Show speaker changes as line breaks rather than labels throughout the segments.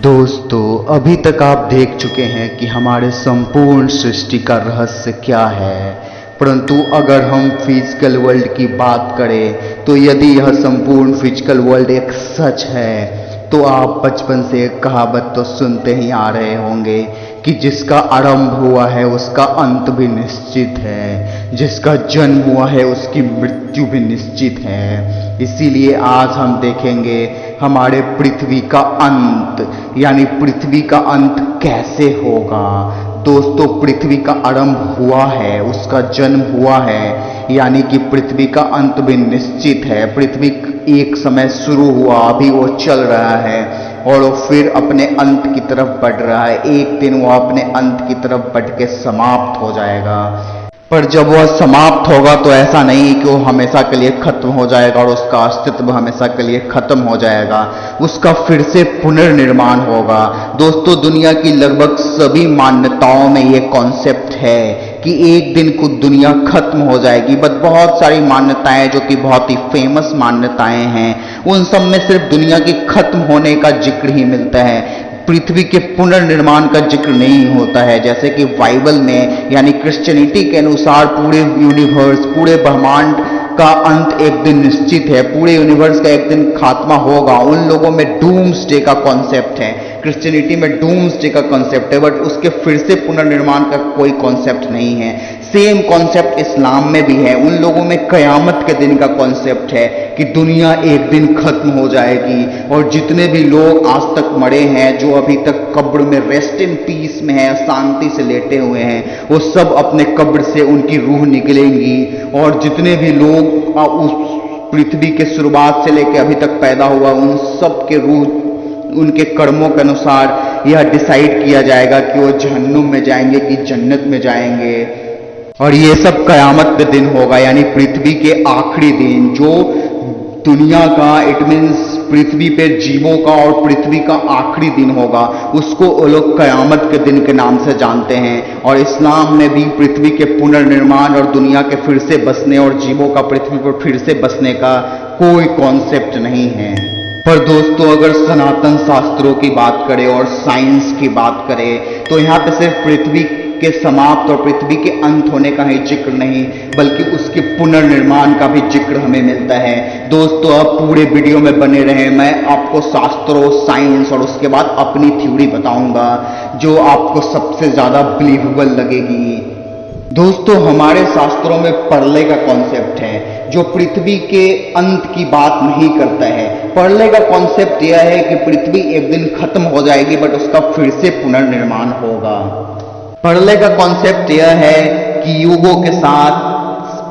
दोस्तों, अभी तक आप देख चुके हैं कि हमारे संपूर्ण सृष्टि का रहस्य क्या है। परंतु अगर हम फिजिकल वर्ल्ड की बात करें तो यदि यह संपूर्ण फिजिकल वर्ल्ड एक सच है तो आप बचपन से एक कहावत तो सुनते ही आ रहे होंगे कि जिसका आरंभ हुआ है उसका अंत भी निश्चित है, जिसका जन्म हुआ है उसकी मृत्यु भी निश्चित है। इसीलिए आज हम देखेंगे हमारे पृथ्वी का अंत, यानी पृथ्वी का अंत कैसे होगा। दोस्तों, पृथ्वी का आरंभ हुआ है, उसका जन्म हुआ है, यानी कि पृथ्वी का अंत भी निश्चित है। पृथ्वी एक समय शुरू हुआ, अभी वो चल रहा है और वो फिर अपने अंत की तरफ बढ़ रहा है। एक दिन वो अपने अंत की तरफ बढ़ के समाप्त हो जाएगा। पर जब वह समाप्त होगा तो ऐसा नहीं कि वो हमेशा के लिए खत्म हो जाएगा और उसका अस्तित्व हमेशा के लिए खत्म हो जाएगा। उसका फिर से पुनर्निर्माण होगा। दोस्तों, दुनिया की लगभग सभी मान्यताओं में ये कॉन्सेप्ट है कि एक दिन कुछ दुनिया खत्म हो जाएगी। बट बहुत सारी मान्यताएं जो कि बहुत ही फेमस मान्यताएं हैं, उन सब में सिर्फ दुनिया की खत्म होने का जिक्र ही मिलता है, पृथ्वी के पुनर्निर्माण का जिक्र नहीं होता है। जैसे कि बाइबल में, यानी क्रिश्चियनिटी के अनुसार पूरे यूनिवर्स, पूरे ब्रह्मांड का अंत एक दिन निश्चित है, पूरे यूनिवर्स का एक दिन खात्मा होगा। उन लोगों में डूम्सडे का कॉन्सेप्ट है, क्रिश्चियनिटी में डूम्सडे का कॉन्सेप्ट है, बट उसके फिर से पुनर्निर्माण का कोई कॉन्सेप्ट नहीं है। सेम कॉन्सेप्ट इस्लाम में भी है। उन लोगों में कयामत के दिन का कॉन्सेप्ट है कि दुनिया एक दिन खत्म हो जाएगी और जितने भी लोग आज तक मरे हैं, जो अभी तक कब्र में रेस्ट इन पीस में है, शांति से लेटे हुए हैं, वो सब अपने कब्र से उनकी रूह निकलेंगी। और जितने भी लोग उस पृथ्वी के शुरुआत से लेकर अभी तक पैदा हुआ, उन सब के रूह उनके कर्मों के अनुसार यह डिसाइड किया जाएगा कि वो जहन्नुम में जाएंगे कि जन्नत में जाएंगे। और ये सब कयामत के दिन होगा, यानी पृथ्वी के आखिरी दिन, जो दुनिया का, इट मीन्स पृथ्वी पे जीवों का और पृथ्वी का आखिरी दिन होगा, उसको वो लोग कयामत के दिन के नाम से जानते हैं। और इस्लाम में भी पृथ्वी के पुनर्निर्माण और दुनिया के फिर से बसने और जीवों का पृथ्वी पर फिर से बसने का कोई कॉन्सेप्ट नहीं है। पर दोस्तों, अगर सनातन शास्त्रों की बात करें और साइंस की बात करें तो यहाँ पे सिर्फ पृथ्वी के समाप्त और पृथ्वी के अंत होने का ही जिक्र नहीं, बल्कि उसके पुनर्निर्माण का भी जिक्र हमें मिलता है। दोस्तों, आप पूरे वीडियो में बने रहें, मैं आपको शास्त्रों, साइंस और उसके बाद अपनी थ्योरी बताऊंगा जो आपको सबसे ज्यादा बिलीवेबल लगेगी। दोस्तों, हमारे शास्त्रों में प्रलय का कॉन्सेप्ट है जो पृथ्वी के अंत की बात नहीं करता है। प्रलय का कॉन्सेप्ट यह है कि पृथ्वी एक दिन खत्म हो जाएगी बट उसका फिर से पुनर्निर्माण होगा। प्रलय का कॉन्सेप्ट यह है कि युगों के साथ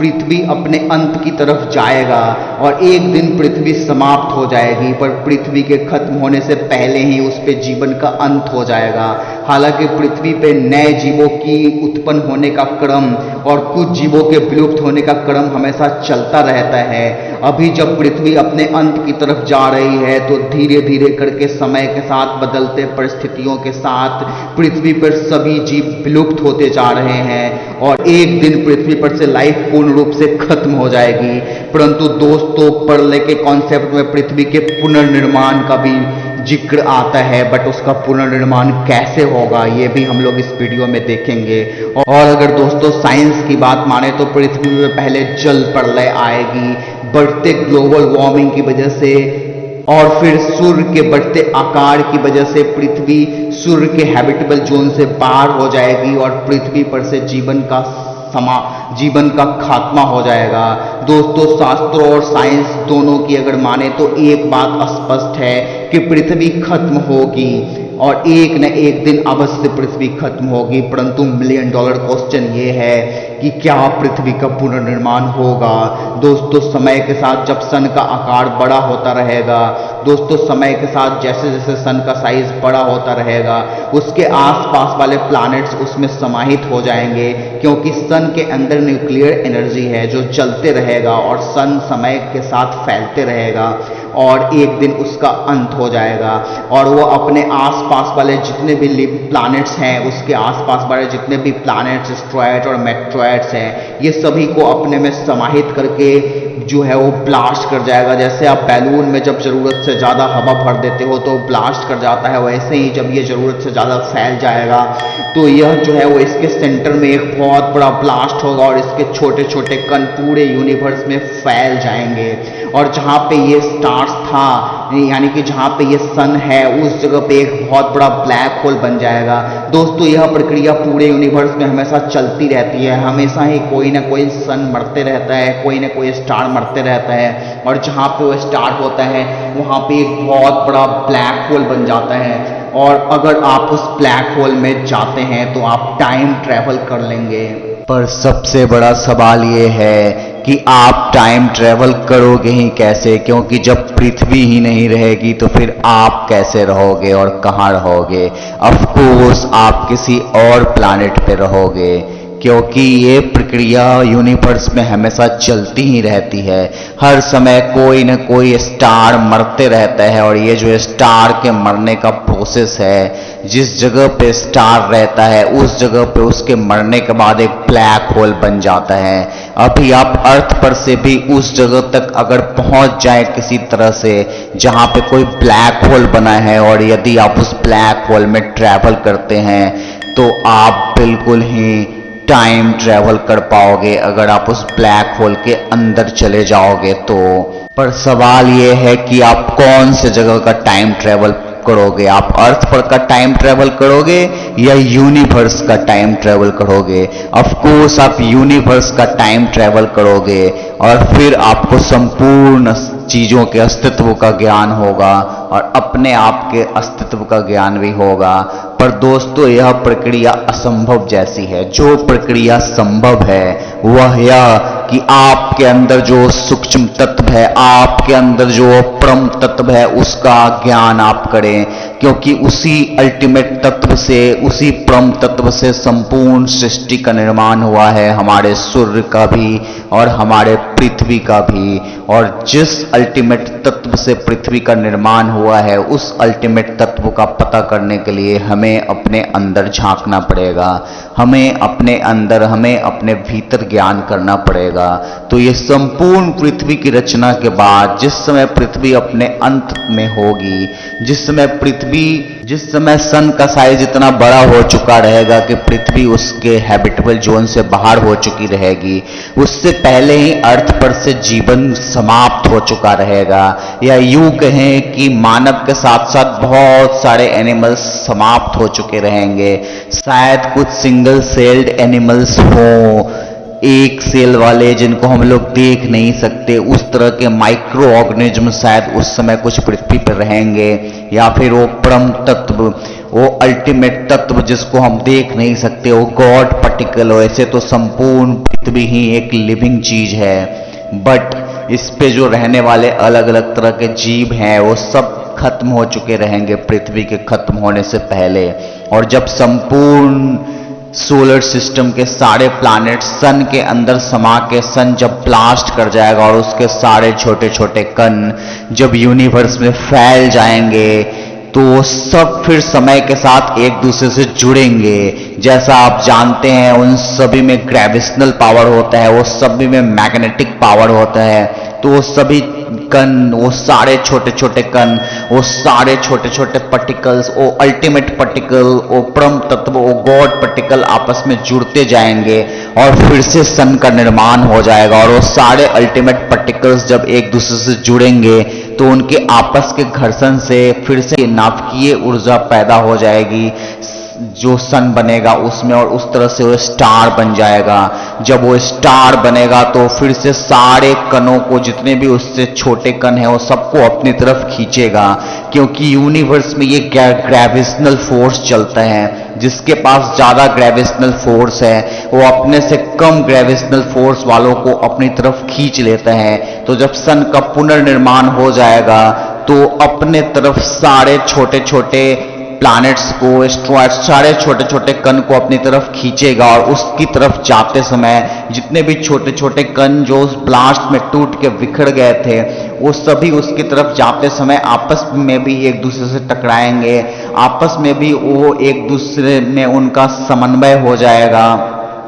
पृथ्वी अपने अंत की तरफ जाएगा और एक दिन पृथ्वी समाप्त हो जाएगी, पर पृथ्वी के खत्म होने से पहले ही उस पे जीवन का अंत हो जाएगा। हालांकि पृथ्वी पे नए जीवों की उत्पन्न होने का क्रम और कुछ जीवों के विलुप्त होने का क्रम हमेशा चलता रहता है। अभी जब पृथ्वी अपने अंत की तरफ जा रही है तो धीरे धीरे करके समय के साथ बदलते परिस्थितियों के साथ पृथ्वी पर सभी जीव विलुप्त होते जा रहे हैं और एक दिन पृथ्वी पर से लाइफ पूर्ण रूप से खत्म हो जाएगी। परंतु दोस्तों, प्रलय के कॉन्सेप्ट में पृथ्वी के पुनर्निर्माण का भी जिक्र आता है, बट उसका पुनर्निर्माण कैसे होगा ये भी हम लोग इस वीडियो में देखेंगे। और अगर दोस्तों साइंस की बात माने तो पृथ्वी में पहले जल प्रलय आएगी बढ़ते ग्लोबल वार्मिंग की वजह से, और फिर सूर्य के बढ़ते आकार की वजह से पृथ्वी सूर्य के हैबिटेबल जोन से बाहर हो जाएगी और पृथ्वी पर से जीवन का खात्मा हो जाएगा। दोस्तों, शास्त्रों और साइंस दोनों की अगर माने तो एक बात स्पष्ट है कि पृथ्वी खत्म होगी और एक न एक दिन अवश्य पृथ्वी खत्म होगी। परंतु $1,000,000 क्वेश्चन ये है कि क्या पृथ्वी का पुनर्निर्माण होगा। दोस्तों, समय के साथ जब सन का आकार बड़ा होता रहेगा, दोस्तों समय के साथ जैसे जैसे सन का साइज बड़ा होता रहेगा, उसके आसपास वाले प्लैनेट्स उसमें समाहित हो जाएंगे, क्योंकि सन के अंदर न्यूक्लियर एनर्जी है जो चलते रहेगा और सन समय के साथ फैलते रहेगा और एक दिन उसका अंत हो जाएगा और वो अपने आसपास वाले जितने भी प्लैनेट्स हैं, उसके आसपास वाले जितने भी प्लैनेट्स, एस्ट्रॉयड और मेट्रॉयड्स हैं, ये सभी को अपने में समाहित करके जो है वो ब्लास्ट कर जाएगा। जैसे आप बैलून में जब ज़रूरत से ज़्यादा हवा भर देते हो तो ब्लास्ट कर जाता है, वैसे ही जब ये ज़रूरत से ज़्यादा फैल जाएगा तो यह जो है वो इसके सेंटर में एक बहुत बड़ा ब्लास्ट होगा और इसके छोटे छोटे कण पूरे यूनिवर्स में फैल जाएंगे। और जहाँ पे ये स्टार्स था, यानी कि जहाँ पे ये सन है, उस जगह पे एक बहुत बड़ा ब्लैक होल बन जाएगा। दोस्तों, यह प्रक्रिया पूरे यूनिवर्स में हमेशा चलती रहती है, हमेशा ही कोई ना कोई सन मरते रहता है, कोई ना कोई स्टार मरते रहता है, और जहाँ पे वो स्टार होता है वहाँ पे एक बहुत बड़ा ब्लैक होल बन जाता है। और अगर आप उस ब्लैक होल में जाते हैं तो आप टाइम ट्रैवल कर लेंगे। पर सबसे बड़ा सवाल ये है कि आप टाइम ट्रैवल करोगे ही कैसे, क्योंकि जब पृथ्वी ही नहीं रहेगी तो फिर आप कैसे रहोगे और कहाँ रहोगे। ऑफ कोर्स आप किसी और प्लैनेट पे रहोगे, क्योंकि ये प्रक्रिया यूनिवर्स में हमेशा चलती ही रहती है। हर समय कोई न कोई स्टार मरते रहता है और ये जो स्टार के मरने का प्रोसेस है, जिस जगह पे स्टार रहता है उस जगह पे उसके मरने के बाद एक ब्लैक होल बन जाता है। अभी आप अर्थ पर से भी उस जगह तक अगर पहुंच जाए किसी तरह से जहां पे कोई ब्लैक होल बना है, और यदि आप उस ब्लैक होल में ट्रैवल करते हैं तो आप बिल्कुल ही टाइम ट्रैवल कर पाओगे अगर आप उस ब्लैक होल के अंदर चले जाओगे तो। पर सवाल ये है कि आप कौन से जगह का टाइम ट्रैवल करोगे। आप अर्थ पर का टाइम ट्रैवल करोगे या यूनिवर्स का टाइम ट्रैवल करोगे। ऑफ कोर्स आप यूनिवर्स का टाइम ट्रैवल करोगे और फिर आपको संपूर्ण चीजों के अस्तित्व का ज्ञान होगा और अपने आप के अस्तित्व का ज्ञान भी होगा। पर दोस्तों, यह प्रक्रिया असंभव जैसी है। जो प्रक्रिया संभव है वह यह कि आपके अंदर जो सूक्ष्म तत्व है, आपके अंदर जो परम तत्व है, उसका ज्ञान आप करें, क्योंकि उसी अल्टीमेट तत्व से, उसी परम तत्व से संपूर्ण सृष्टि का निर्माण हुआ है, हमारे सूर्य का भी और हमारे पृथ्वी का भी। और जिस अल्टीमेट तत्व से पृथ्वी का निर्माण हुआ है, उस अल्टीमेट तत्व का पता करने के लिए हमें अपने अंदर झांकना पड़ेगा, हमें अपने अंदर, हमें अपने भीतर ज्ञान करना पड़ेगा। तो ये संपूर्ण पृथ्वी की रचना के बाद, जिस समय पृथ्वी अपने अंत में होगी, जिस समय सन का साइज इतना बड़ा हो चुका रहेगा कि पृथ्वी उसके हैबिटेबल जोन से बाहर हो चुकी रहेगी, उससे पहले ही अर्थ पर से जीवन समाप्त हो चुका रहेगा। या यूं कहें कि मानव के साथ साथ बहुत सारे एनिमल्स समाप्त हो चुके रहेंगे। शायद कुछ सिंगल सेल्ड एनिमल्स हों, एक सेल वाले जिनको हम लोग देख नहीं सकते, उस तरह के माइक्रो ऑर्गेनिज्म शायद उस समय कुछ पृथ्वी पर रहेंगे। या फिर वो परम तत्व, वो अल्टीमेट तत्व जिसको हम देख नहीं सकते, वो गॉड पार्टिकल। वैसे तो संपूर्ण पृथ्वी ही एक लिविंग चीज है, बट इस पे जो रहने वाले अलग अलग तरह के जीव हैं वो सब खत्म हो चुके रहेंगे पृथ्वी के खत्म होने से पहले। और जब संपूर्ण सोलर सिस्टम के सारे प्लैनेट सन के अंदर समा के सन जब ब्लास्ट कर जाएगा और उसके सारे छोटे छोटे कण जब यूनिवर्स में फैल जाएंगे, तो वो सब फिर समय के साथ एक दूसरे से जुड़ेंगे। जैसा आप जानते हैं उन सभी में ग्रेविटेशनल पावर होता है, वो सभी में मैग्नेटिक पावर होता है। तो वो सभी कण, वो सारे छोटे छोटे कण, वो सारे छोटे छोटे पार्टिकल्स, वो अल्टीमेट पार्टिकल, वो परम तत्व, वो गॉड पार्टिकल आपस में जुड़ते जाएंगे और फिर से सन का निर्माण हो जाएगा। और वो सारे अल्टीमेट पार्टिकल्स जब एक दूसरे से जुड़ेंगे तो उनके आपस के घर्षण से फिर से नाभिकीय ऊर्जा पैदा हो जाएगी जो सन बनेगा उसमें, और उस तरह से वो स्टार बन जाएगा। जब वो स्टार बनेगा तो फिर से सारे कणों को, जितने भी उससे छोटे कण हैं, वो सबको अपनी तरफ खींचेगा, क्योंकि यूनिवर्स में ये ग्रेविटेशनल फोर्स चलता है। जिसके पास ज्यादा ग्रेविटेशनल फोर्स है वो अपने से कम ग्रेविटेशनल फोर्स वालों को अपनी तरफ खींच लेता है। तो जब सन का पुनर्निर्माण हो जाएगा तो अपने तरफ सारे छोटे छोटे प्लैनेट्स को, एस्ट्रॉयड्स, सारे छोटे छोटे कण को अपनी तरफ खींचेगा और उसकी तरफ जाते समय जितने भी छोटे छोटे कण जो उस ब्लास्ट में टूट के बिखर गए थे, वो सभी उसकी तरफ जाते समय आपस में भी एक दूसरे से टकराएंगे, आपस में भी वो एक दूसरे में उनका समन्वय हो जाएगा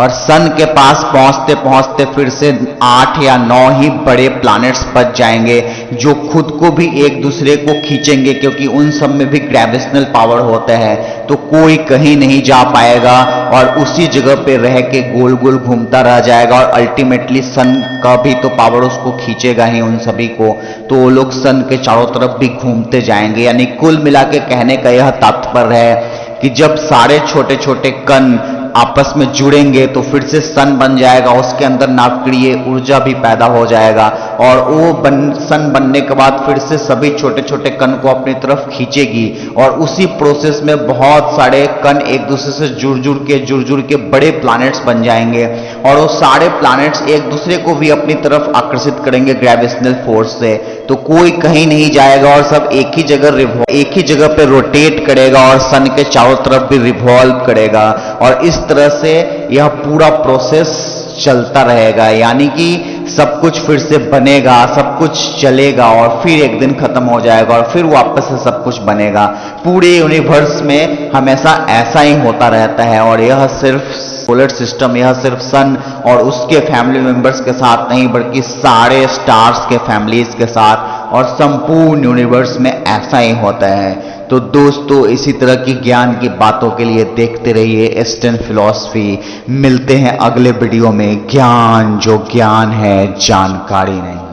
और सन के पास पहुंचते पहुंचते फिर से 8 या 9 ही बड़े प्लैनेट्स बच जाएंगे जो खुद को भी एक दूसरे को खींचेंगे, क्योंकि उन सब में भी ग्रेविटेशनल पावर होता है। तो कोई कहीं नहीं जा पाएगा और उसी जगह पे रह के गोल गोल घूमता रह जाएगा और अल्टीमेटली सन का भी तो पावर उसको खींचेगा ही उन सभी को। तो वो लोग सन के चारों तरफ भी घूमते जाएंगे। यानी कुल मिला के कहने का यह तात्पर्य है कि जब सारे छोटे छोटे कण आपस में जुड़ेंगे तो फिर से सन बन जाएगा, उसके अंदर नाभिकीय ऊर्जा भी पैदा हो जाएगा और वो सन बनने के बाद फिर से सभी छोटे छोटे कण को अपनी तरफ खींचेगी और उसी प्रोसेस में बहुत सारे कण एक दूसरे से जुड़ जुड़ के बड़े प्लैनेट्स बन जाएंगे और वो सारे प्लैनेट्स एक दूसरे को भी अपनी तरफ आकर्षित करेंगे ग्रेविटेशनल फोर्स से। तो कोई कहीं नहीं जाएगा और सब एक ही जगह पे रोटेट करेगा और सन के चारों तरफ भी रिवॉल्व करेगा और इस तरह से यह पूरा प्रोसेस चलता रहेगा। यानी कि सब कुछ फिर से बनेगा, सब कुछ चलेगा और फिर एक दिन खत्म हो जाएगा और फिर वापस से सब कुछ बनेगा। पूरे यूनिवर्स में हमेशा ऐसा ही होता रहता है और यह सिर्फ सोलर सिस्टम, यह सिर्फ सन और उसके फैमिली मेंबर्स के साथ नहीं बल्कि सारे स्टार्स के फैमिलीज के साथ और संपूर्ण यूनिवर्स में ऐसा ही होता है। तो दोस्तों, इसी तरह की ज्ञान की बातों के लिए देखते रहिए ईस्टर्न फिलॉसफी। मिलते हैं अगले वीडियो में। ज्ञान जो ज्ञान है, जानकारी नहीं।